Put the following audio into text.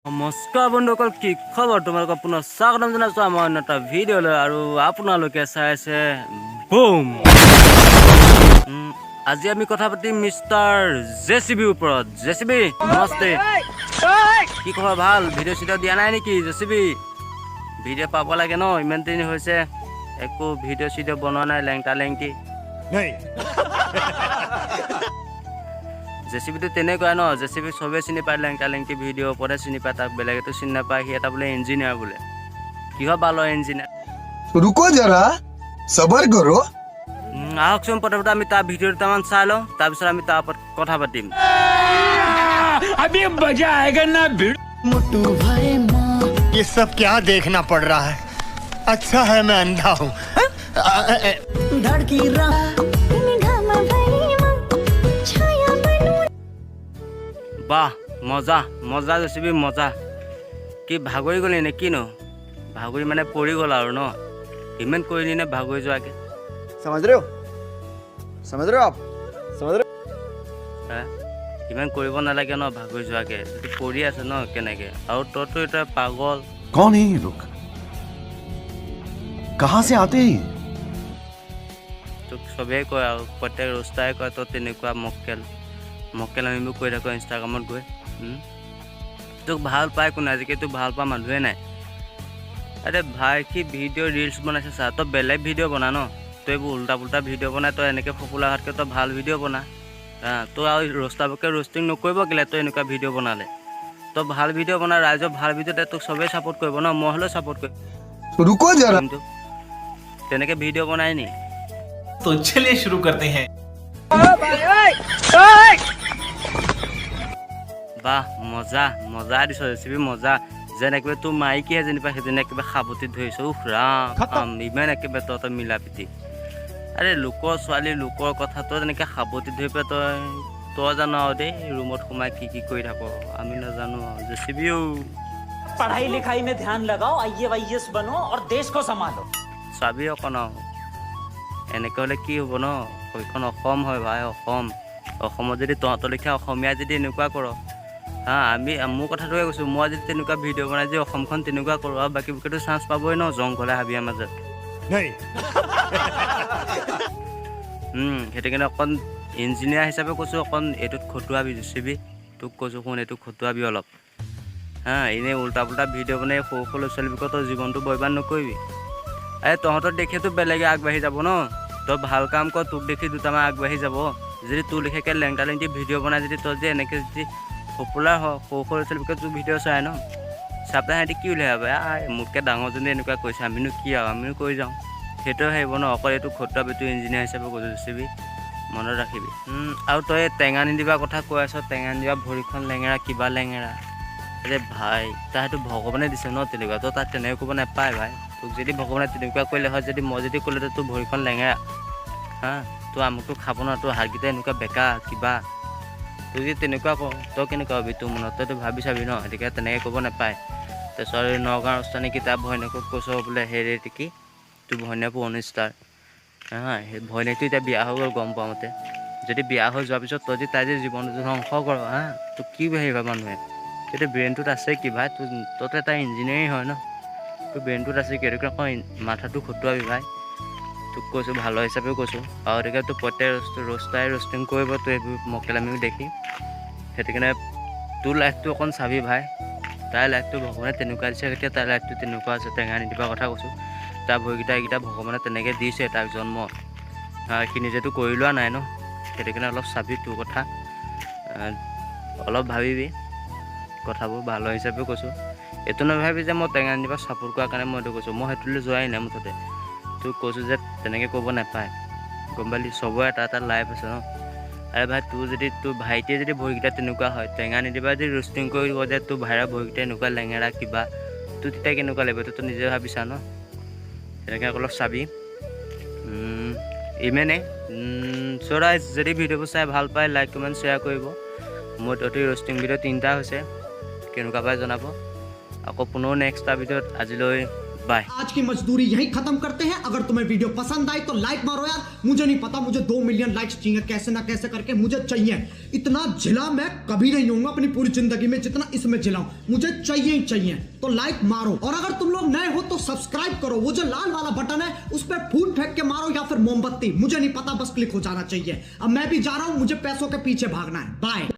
নমস্কাৰ বন্ধুসকল, কি খবৰ? তোমালোকক পুনৰ স্বাগতম জনাইছোঁ আমাৰ অন্য এটা ভিডিঅ'লৈ। আৰু আপোনালোকে চাই আছে বুম। আজি আমি কথা পাতিম মিষ্টাৰ জেচিবিৰ ওপৰত। জেচিবি নমস্তে, কি খবৰ? ভাল? ভিডিঅ' চিডিঅ' দিয়া নাই নেকি জেচিবি? ভিডিঅ' পাব লাগে ন, ইমান দিন হৈছে একো ভিডিঅ' চিডিঅ' বনোৱা নাই, লেংটা লেংটি। জেচিবিটো তেনেকুৱাই ন, জেচিবি চবেই চিনি পায়, লেংটা লেংটি ভিডিঅ' ওপৰতে চিনি পায়, তাক বেলেগেতো চিনি নাপায়। সি এটা বোলে ইঞ্জিনিয়াৰ বোলে, কিহৰ বালৰ ইঞ্জিনিয়াৰ। रुको जरा सबर करो। আহকচোন প্ৰথমতে আমি তাৰ ভিডিঅ' দুটামান চাই লওঁ, তাৰপিছত আমি তাৰ ওপৰত কথা পাতিম। ये सब क्या देखना पड़ रहा है? अच्छा है मैं अंधा हूँ। বাহ, মজা মজা জেচিবি মজা। কি ভাগৰি গ'লি নে কিনো? ভাগৰি মানে পৰি গ'ল আৰু ন, ইমান কৰিলি নে ভাগৰি যোৱাকে? समझ रहे हो आप समझ रहे ইমান কৰিব নালাগে ন, ভাগৰি যোৱাকে। যদি পৰি আছে ন কেনেকে, আৰু তইতো এতিয়া পাগল। कौन है ये लोग? कहाँ से आते हैं? তোক চবেই কয় আৰু প্ৰত্যেক ৰোষ্টাৰে কয় তই তেনেকুৱা মক্কেল মক্কেল। আমি কৈ থাকোঁ ইনষ্টাগ্ৰামত গৈ। তোক ভাল পায় কোনে? আজিকালি তোক ভাল পোৱা মানুহে নাই। আৰে ভাই, কি ভিডিঅ' ৰিলচ বনাইছে চা। তই বেলেগ ভিডিঅ' বনা ন, তই এইবোৰ উল্টা পুল্টা ভিডিঅ' বনাই তই এনেকৈ পপুলাৰ হোৱাতকৈ তই ভাল ভিডিঅ' বনা। তই আৰু ৰোষ্টাৰবোৰকে ৰোষ্টিং নকৰিব কেলে? তই এনেকুৱা ভিডিঅ' বনালে তই ভাল ভিডিঅ' বনা, ৰাইজৰ ভাল ভিডিঅ'তে তোক চবেই ছাপোৰ্ট কৰিব ন, মই হ'লেও ছাপোৰ্ট কৰিম। रुको जरा কিন্তু তেনেকৈ ভিডিঅ' বনাই নি? तो चलिए शुरू करते हैं। বাহ, মজা মজা দিছ ৰেচিপি, মজা। যেন একেবাৰে তোৰ মাইকীহে যেনিবা সেইজনী একেবাৰে সাৱটি ধৰিছ। উফ ৰাম, ইমান একেবাৰে তই মিলা প্ৰীতি। আৰে লোকৰ ছোৱালী, লোকৰ কথা তই তেনেকৈ সাৱটি ধৰি পেলাই তই জানো আৰু দেই ৰুমত সোমাই কি কি কৰি থাক, আমি নাজানো আৰু। জেচিবিও पढ़ाई लिखाई में ध्यान लगाओ, IAS बनो और देश को संभालो। চাবি অকণ আৰু। এনেকৈ হ'লে কি হ'ব ন? সেইখন অসম হয় ভাই, অসম। অসমত যদি তহঁতৰ লেখীয়া অসমীয়া যদি এনেকুৱা কৰ, মোৰ কথাটোৱে কৈছোঁ, মই যদি তেনেকুৱা ভিডিঅ' বনাই যদি অসমখন তেনেকুৱা কৰোঁ, আৰু বাকীবোৰতো চান্স পাবই ন জংঘলে হাবিয়াৰ মাজত। সেইটো কাৰণে অকণ ইঞ্জিনিয়াৰ হিচাপে কৈছোঁ, অকণ এইটোত খটুৱাবি জেচিবি। তোক কৈছোঁ শুন, এইটো খটুৱাবি অলপ। এনেই উল্টা পুল্টা ভিডিঅ' বনাই সৰু সৰু ল'ৰা ছোৱালীবোৰক তই জীৱনটো বৰবাদ নকৰিবি। এই তহঁতক দেখিতো বেলেগে আগবাঢ়ি যাব ন, তই ভাল কাম কৰ, তোক দেখি দুটামান আগবাঢ়ি যাব। যদি তোৰ লেখীয়াকৈ লেংটা লেংটি ভিডিঅ' বনাই যদি তই যে এনেকৈ যদি পপুলাৰ হ, সৰু সৰু ল'ৰা ছোৱালীবোৰকে তোৰ ভিডিঅ' চাই ন, চাই পেলাই সিহঁতি কি উলিয়াই ভাবে, মোতকৈ ডাঙৰজনী এনেকুৱা কৈছে, আমিনো কি আৰু, আমিও কৰি যাওঁ। সেইটোৱে ভাবিব ন। অকল এইটো খটুৱাবি, তোৰ ইঞ্জিনিয়াৰ হিচাপে কৈছোঁ জেচিবি, মনত ৰাখিবি। আৰু তই টেঙা নিদিবা কথা কৈ আছ, টেঙা নিদিবা, ভৰিখন লেঙেৰা, কিবা লেঙেৰা। আৰে ভাই, তাৰ সেইটো ভগৱানে দিছে ন তেনেকুৱা, তই তাক তেনেকৈ কৰিব নাপায় ভাই। তোক যদি ভগৱানে তেনেকুৱা কৰিলে হয়, যদি মই যদি ক'লে তোৰ ভৰিখন লেঙেৰা, তোৰ আমুকটো খাব ন, তোৰ হাতকেইটা এনেকুৱা বেকা কিবা, তই যদি তেনেকুৱা কৰ, তই কেনেকুৱা হবি? তোৰ মনত তইতো ভাবি চাবি ন, গতিকে তেনেকৈ কৰিব নাপায়। তাৰপিছত নগাঁৱৰ ৰাজধানী কিতাপ ভৈনীয়েকক কৈছ বোলে হেৰি কি, তোৰ ভৈনীয়েক অনুষ্টাৰ। সেই ভৈনীয়েকটো এতিয়া বিয়া হৈ গ'ল গম পোৱা মতে। যদি বিয়া হৈ যোৱাৰ পিছত তই যদি তাই যদি জীৱনটো ধ্বংস কৰ, তোক কি ভাবিবা মানুহে? তেতিয়া ব্ৰেইনটোত আছে কি ভাই? তইতো এটা ইঞ্জিনিয়াৰিং হয় ন, তোৰ ব্ৰেইনটোত আছে কি? সেইটো কাৰণে মাথাটো খটুৱাবি ভাই। তোক কৈছোঁ ভালৰ হিচাপেও কৈছোঁ। আৰু গতিকে তোৰ প্ৰত্যেক ৰোষ্টাৰে ৰোষ্টিং কৰিব, তোৰ এইবোৰ মকেলামিও দেখি। সেইটো কাৰণে তোৰ লাইফটো অকণ চাবি ভাই। তাইৰ লাইফটো ভগৱানে তেনেকুৱা দিছে, এতিয়া তাইৰ লাইফটো তেনেকুৱা আছে। টেঙা নিদিবা কথা কৈছোঁ। তাৰ ভৰিকেইটা ভগৱানে তেনেকৈ দিছে তাক জন্ম, সি নিজেতো কৰি লোৱা নাই ন। সেইটো কাৰণে অলপ চাবি তোৰ কথা, অলপ ভাবিবি কথাবোৰ ভালৰ হিচাপে কৈছোঁ। এইটো নাভাবি যে মই টেঙা নিদিবা ছাপোৰ্ট কৰাৰ কাৰণে মই এইটো কৈছোঁ, মই সেইটোলৈ যোৱাই নাই মুঠতে। তোক কৈছোঁ যে তেনেকৈ কৰিব নাপায়, গম পালি? চবৰে এটা এটা লাইফ আছে ন। আৰে ভাই, তোৰ ভাইটিয়ে যদি ভৰিকেইটা তেনেকুৱা হয়, টেঙা নিদিবা যদি ৰোষ্টিং কৰি দিব যে তোৰ ভাইৰ ভৰিকেইটা এনেকুৱা লেঙেৰা কিবা, তোৰ তেতিয়া কেনেকুৱা লাগিব? তই নিজে ভাবিছা ন। তেনেকৈ অলপ চাবি। ইমানেই। ৰাইজ, যদি ভিডিঅ'বোৰ চাই ভাল পায়, লাইক কমেণ্ট শ্বেয়াৰ কৰিব। মোৰ অতি ৰোষ্টিং ভিডিঅ' 3টা হৈছে, কেনেকুৱা পাই জনাব। আকৌ পুনৰ নেক্সট এটা ভিডিঅ'ত আজিলৈ बाय। आज की मजदूरी यहीं खत्म करते हैं। अगर तुम्हें वीडियो पसंद आई तो लाइक मारो यार। मुझे नहीं पता, मुझे 2 मिलियन लाइक्स चाहिए, कैसे ना कैसे करके मुझे चाहिए। इतना झिला मैं कभी नहीं होऊंगा अपनी पूरी जिंदगी में जितना इसमें झिलाऊं, मुझे चाहिए ही चाहिए। तो लाइक मारो, और अगर तुम लोग नए हो तो सब्सक्राइब करो। वो जो लाल वाला बटन है उस पर फूल फेंक के मारो या फिर मोमबत्ती, मुझे नहीं पता, बस क्लिक हो जाना चाहिए। अब मैं भी जा रहा हूं, मुझे पैसों के पीछे भागना है। बाय।